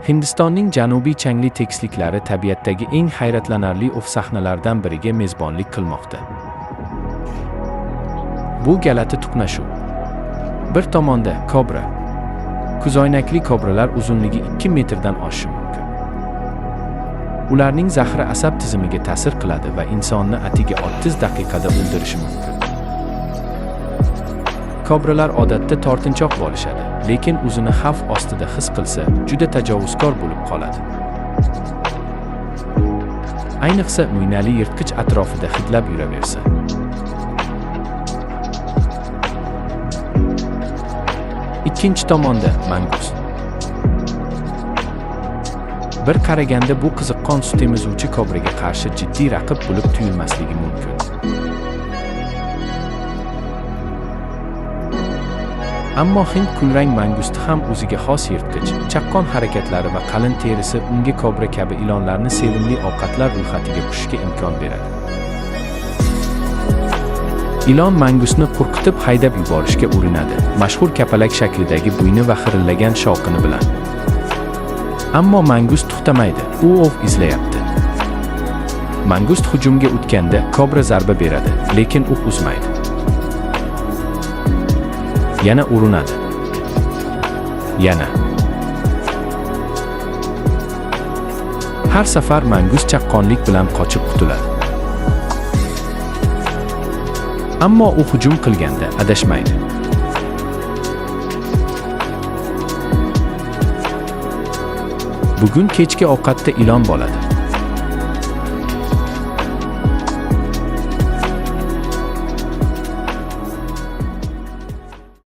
Hindistonning janubiy changli tekisliklari tabiatdagi eng hayratlanarli sahnalaridan biriga mezbonlik qilmoqda. Bu galati to'qnashuv. Bir tomonda kobra. Ko'zoynakli kobralar uzunligi 2 metrdan oshishi mumkin. Ularning zahri asab tizimiga ta'sir qiladi va insonni atigi 30 daqiqada o'ldirishi mumkin. Kobralar odatda tortinchoq bo'lishadi, lekin o'zini xavf ostida his qilsa, juda tajovuzkor bo'lib qoladi. Ayniqsa mo'ynali yirtqich atrofida hidlab yuraversa. Ikkinchi tomonda mangust. Bir qaraganda bu qiziqqon sut emizuvchi kobraga qarshi jiddiy raqib bo'lib tuyulmasligi mumkin. Ammo hind kulrang mangusti ham o'ziga xos yirtqich, chaqqon harakatlari va qalin terisi unga kobra kabi ilonlarni sevimli ovqatlar ro'yxatiga qo'shishga imkon beradi. Ilon mangustni qo'rqitib haydab yuborishga urinadi, mashhur kapalak shaklidagi bo'yni va xirillagan shovqini bilan. Ammo mangust to'xtamaydi, u ov izlayapti. Mangust hujumga o'tganda kobra zarba beradi, lekin o'q uzmaydi. Yana urinadi. Yana. Har safar mangust chaqqonlik bilan qochib qutuladi. Ammo u hujum qilganda adashmaydi. Bugun kechki ovqatda ilon bo'ladi.